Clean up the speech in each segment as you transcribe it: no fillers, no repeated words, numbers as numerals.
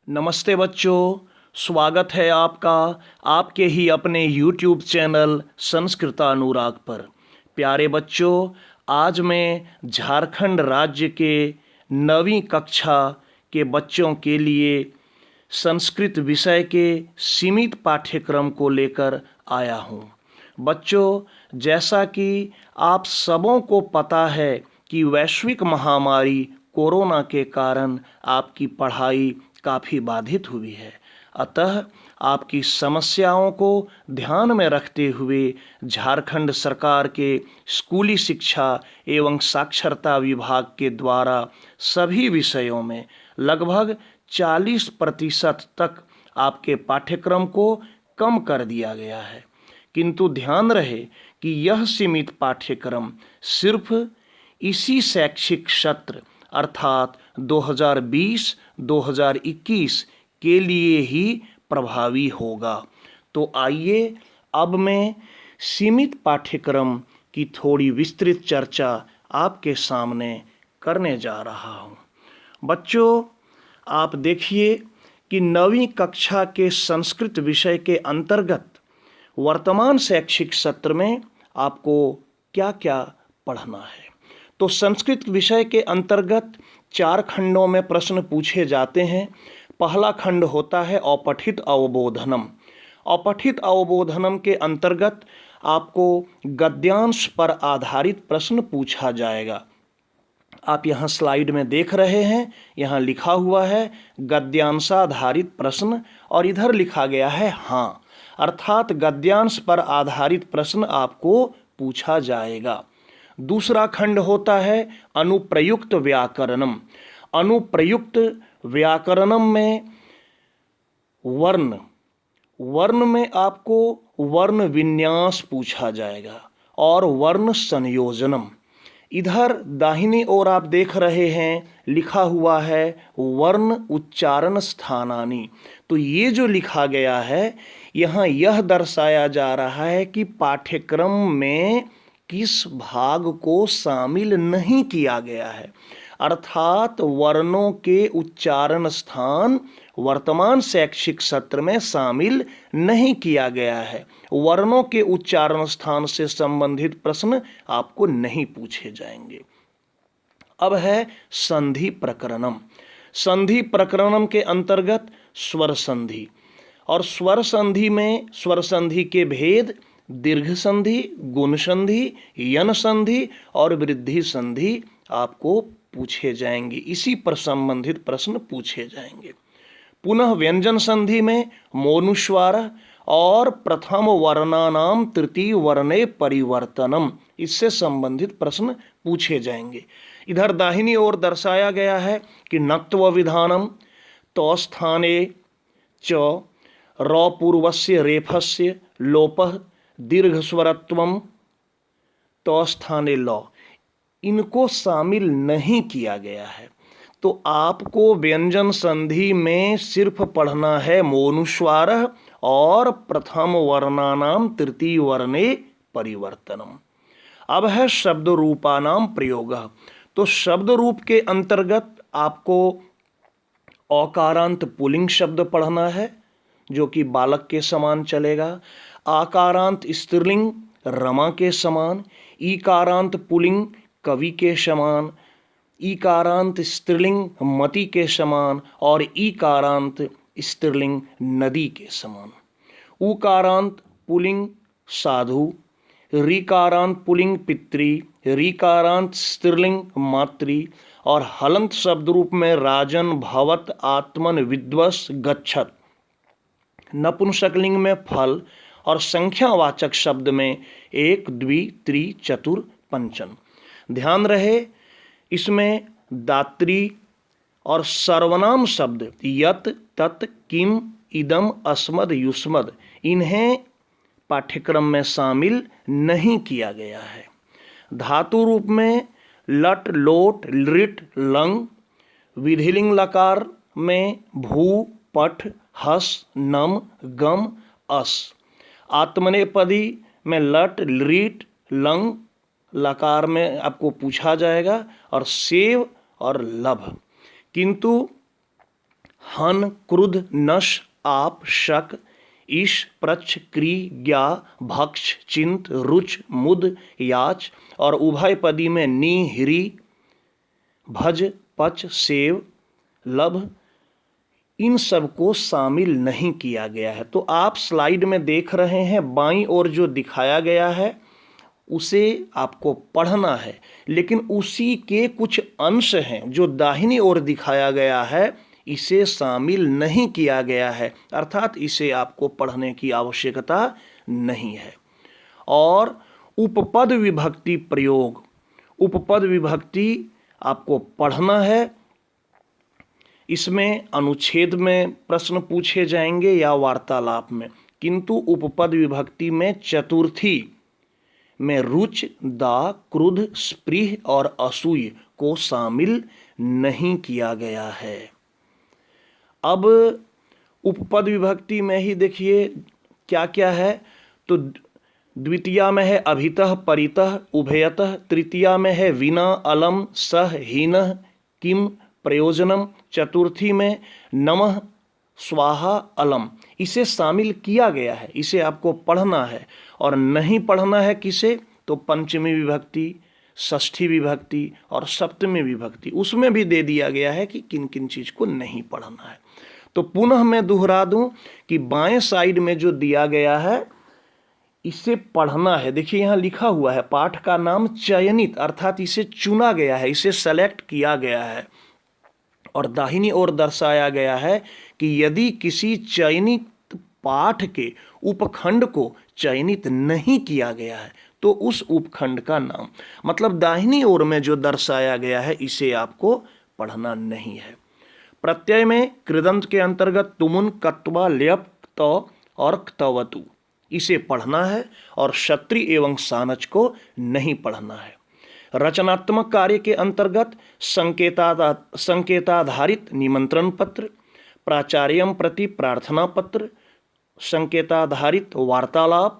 नमस्ते बच्चों, स्वागत है आपका आपके ही अपने YouTube चैनल संस्कृतानुराग पर। प्यारे बच्चों, आज मैं झारखंड राज्य के 9वीं कक्षा के बच्चों के लिए संस्कृत विषय के सीमित पाठ्यक्रम को लेकर आया हूँ। बच्चों, जैसा कि आप सबों को पता है कि वैश्विक महामारी कोरोना के कारण आपकी पढ़ाई काफ़ी बाधित हुई है। अतः आपकी समस्याओं को ध्यान में रखते हुए झारखंड सरकार के स्कूली शिक्षा एवं साक्षरता विभाग के द्वारा सभी विषयों में लगभग 40% तक आपके पाठ्यक्रम को कम कर दिया गया है। किंतु ध्यान रहे कि यह सीमित पाठ्यक्रम सिर्फ इसी शैक्षिक सत्र अर्थात 2020-2021 के लिए ही प्रभावी होगा। तो आइए अब मैं सीमित पाठ्यक्रम की थोड़ी विस्तृत चर्चा आपके सामने करने जा रहा हूँ। बच्चों, आप देखिए कि 9वीं कक्षा के संस्कृत विषय के अंतर्गत वर्तमान शैक्षिक सत्र में आपको क्या क्या पढ़ना है। तो संस्कृत विषय के अंतर्गत 4 खंडों में प्रश्न पूछे जाते हैं। पहला खंड होता है अपठित अवबोधनम। अपठित अवबोधनम के अंतर्गत आपको गद्यांश पर आधारित प्रश्न पूछा जाएगा। आप यहाँ स्लाइड में देख रहे हैं, यहाँ लिखा हुआ है गद्यांशाधारित प्रश्न और इधर लिखा गया है हाँ, अर्थात गद्यांश पर आधारित प्रश्न आपको पूछा जाएगा। दूसरा खंड होता है अनुप्रयुक्त व्याकरणम। अनुप्रयुक्त व्याकरणम में वर्ण में आपको वर्ण विन्यास पूछा जाएगा और वर्ण संयोजनम। इधर दाहिनी ओर आप देख रहे हैं लिखा हुआ है वर्ण उच्चारण स्थानानि। तो ये जो लिखा गया है यहाँ यह दर्शाया जा रहा है कि पाठ्यक्रम में किस भाग को शामिल नहीं किया गया है, अर्थात वर्णों के उच्चारण स्थान वर्तमान शैक्षिक सत्र में शामिल नहीं किया गया है। वर्णों के उच्चारण स्थान से संबंधित प्रश्न आपको नहीं पूछे जाएंगे। अब है संधि प्रकरणम। संधि प्रकरणम के अंतर्गत स्वर संधि और स्वर संधि में स्वर संधि के भेद दीर्घ संधि, गुण संधि, यन संधि और वृद्धि संधि आपको पूछे जाएंगे। इसी पर संबंधित प्रश्न पूछे जाएंगे। पुनः व्यंजन संधि में मोनुस्वार और प्रथम वर्णानाम तृतीय वर्णे परिवर्तनम, इससे संबंधित प्रश्न पूछे जाएंगे। इधर दाहिनी ओर दर्शाया गया है कि नक्त्व विधानम तो स्थाने च रौ पूर्वस्य रेफस्य लोपः दीर्घ स्वरत्वम तो स्थाने लौ, इनको शामिल नहीं किया गया है। तो आपको व्यंजन संधि में सिर्फ पढ़ना है मोनुस्वार और प्रथम वर्णानाम तृतीय वर्णे परिवर्तनम। अब है शब्द रूपानाम प्रयोग। तो शब्द रूप के अंतर्गत आपको अकारांत पुल्लिंग शब्द पढ़ना है जो कि बालक के समान चलेगा, आकारांत स्त्रीलिंग रमा के समान, ईकारांत पुल्लिंग कवि के समान, ईकारांत स्त्रीलिंग मति के समान और ईकारांत स्त्रीलिंग नदी के समान। उकारांत पुल्लिंग साधु, ऋकारांत पुल्लिंग पितृ, ऋकारांत स्त्रीलिंग मातृ और हलंत शब्द रूप में राजन भवत आत्मन विद्वस गच्छत। नपुंसकलिंग में फल और संख्यावाचक शब्द में एक, द्वि, त्रि, चतुर, पंचम। ध्यान रहे इसमें दात्री और सर्वनाम शब्द यत, तत्, किम, इदम, अस्मद, युष्मद, इन्हें पाठ्यक्रम में शामिल नहीं किया गया है। धातु रूप में लट, लोट, लिट, लंग। विधिलिंग लकार में भू, पठ, हस, नम, गम, अस। आत्मनेपदी में लट, लिट, लंग लकार में आपको पूछा जाएगा और सेव और लभ। किंतु हन, क्रुद्ध, नश, आप, शक, ईश, प्रच्छ, क्री, ज्ञा, भक्ष, चिंत, रुच, मुद, याच और उभयपदी में नी, ह्री, भज, पच, सेव, लभ, इन सब को शामिल नहीं किया गया है। तो आप स्लाइड में देख रहे हैं बाईं ओर जो दिखाया गया है उसे आपको पढ़ना है, लेकिन उसी के कुछ अंश हैं जो दाहिनी ओर दिखाया गया है इसे शामिल नहीं किया गया है, अर्थात इसे आपको पढ़ने की आवश्यकता नहीं है। और उपपद विभक्ति प्रयोग, उपपद विभक्ति आपको पढ़ना है। इसमें अनुच्छेद में प्रश्न पूछे जाएंगे या वार्तालाप में, किंतु उपपद विभक्ति में चतुर्थी में रुच, दा, क्रुद्ध, स्पृह और असूय को शामिल नहीं किया गया है। अब उपपद विभक्ति में ही देखिए क्या क्या है। तो द्वितीया में है अभितः, परितः, उभयतः। तृतीया में है विना, अलम, सह, हीनः, किम, प्रयोजनम। चतुर्थी में नमः, स्वाहा, अलम। इसे शामिल किया गया है, इसे आपको पढ़ना है। और नहीं पढ़ना है किसे, तो पंचमी विभक्ति, षष्ठी विभक्ति और सप्तमी विभक्ति, उसमें भी दे दिया गया है कि किन किन चीज को नहीं पढ़ना है। तो पुनः मैं दोहरा दूं कि बाएं साइड में जो दिया गया है इसे पढ़ना है। देखिए यहाँ लिखा हुआ है पाठ का नाम चयनित, अर्थात इसे चुना गया है, इसे सेलेक्ट किया गया है। और दाहिनी ओर दर्शाया गया है कि यदि किसी चयनित पाठ के उपखंड को चयनित नहीं किया गया है तो उस उपखंड का नाम, मतलब दाहिनी ओर में जो दर्शाया गया है इसे आपको पढ़ना नहीं है। प्रत्यय में कृदंत के अंतर्गत तुमुन, कत्वा, ल्यप, त और क्तवतु, इसे पढ़ना है। और क्षत्रि एवं सानच को नहीं पढ़ना है। रचनात्मक कार्य के अंतर्गत संकेताधारित निमंत्रण पत्र, प्राचार्यम प्रति प्रार्थना पत्र, संकेताधारित वार्तालाप,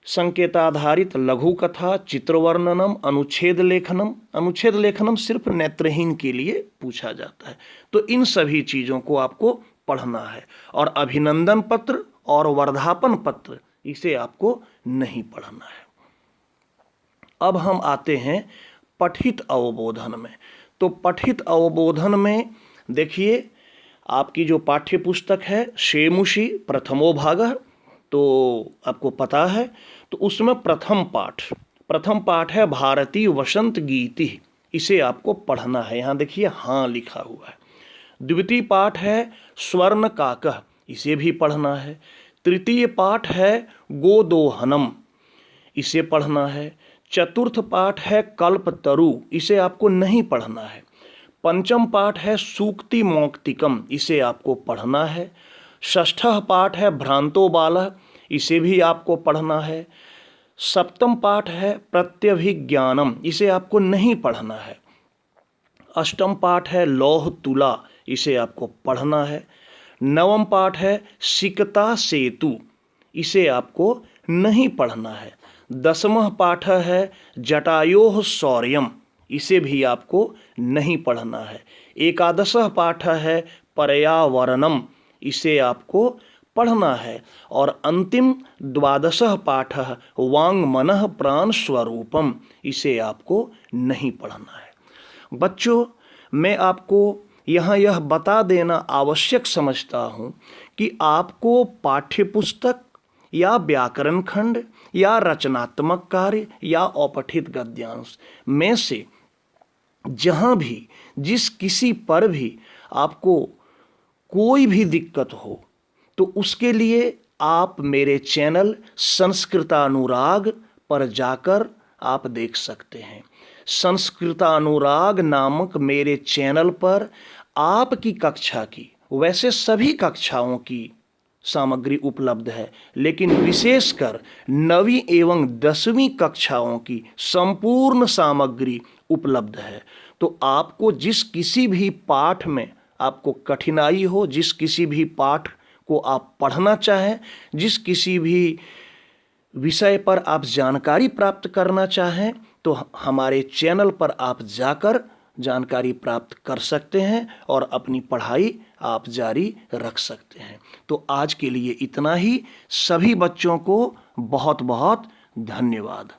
संकेताधारित लघु कथा, चित्रवर्णनम, अनुच्छेद लेखनम। अनुच्छेद लेखनम सिर्फ नेत्रहीन के लिए पूछा जाता है। तो इन सभी चीजों को आपको पढ़ना है। और अभिनंदन पत्र और वर्धापन पत्र, इसे आपको नहीं पढ़ना है। अब हम आते हैं पठित अवबोधन में। तो पठित अवबोधन में देखिए आपकी जो पाठ्य पुस्तक है शेमुषी प्रथमो भागः, तो आपको पता है। तो उसमें प्रथम पाठ है भारतीय वसंत गीति, इसे आपको पढ़ना है। यहाँ देखिए हाँ लिखा हुआ है। द्वितीय पाठ है स्वर्ण काकः, इसे भी पढ़ना है। तृतीय पाठ है गोदोहनम, इसे पढ़ना है। चतुर्थ पाठ है कल्पतरु, इसे आपको नहीं पढ़ना है। पंचम पाठ है सूक्ति मौक्तिकम, इसे आपको पढ़ना है। षष्ठः पाठ है भ्रांतो बालः, इसे भी आपको पढ़ना है। सप्तम पाठ है प्रत्यभिज्ञानम, इसे आपको नहीं पढ़ना है। अष्टम पाठ है लौह तुला, इसे आपको पढ़ना है। नवम पाठ है सिकता सेतु, इसे आपको नहीं पढ़ना है। दसवां पाठ है जटायोः शौर्यम, इसे भी आपको नहीं पढ़ना है। एकादशः पाठ है पर्यावरणम, इसे आपको पढ़ना है। और अंतिम द्वादशः पाठ वांग मनः प्राण स्वरूपम, इसे आपको नहीं पढ़ना है। बच्चों, मैं आपको यहाँ यह बता देना आवश्यक समझता हूँ कि आपको पाठ्यपुस्तक या व्याकरण खंड या रचनात्मक कार्य या अपठित गद्यांश में से जहाँ भी जिस किसी पर भी आपको कोई भी दिक्कत हो तो उसके लिए आप मेरे चैनल संस्कृतानुराग पर जाकर आप देख सकते हैं। संस्कृतानुराग नामक मेरे चैनल पर आपकी कक्षा की, वैसे सभी कक्षाओं की सामग्री उपलब्ध है, लेकिन विशेषकर 9वीं एवं 10वीं कक्षाओं की संपूर्ण सामग्री उपलब्ध है। तो आपको जिस किसी भी पाठ में आपको कठिनाई हो, जिस किसी भी पाठ को आप पढ़ना चाहें, जिस किसी भी विषय पर आप जानकारी प्राप्त करना चाहें, तो हमारे चैनल पर आप जाकर जानकारी प्राप्त कर सकते हैं और अपनी पढ़ाई आप जारी रख सकते हैं। तो आज के लिए इतना ही। सभी बच्चों को बहुत बहुत धन्यवाद।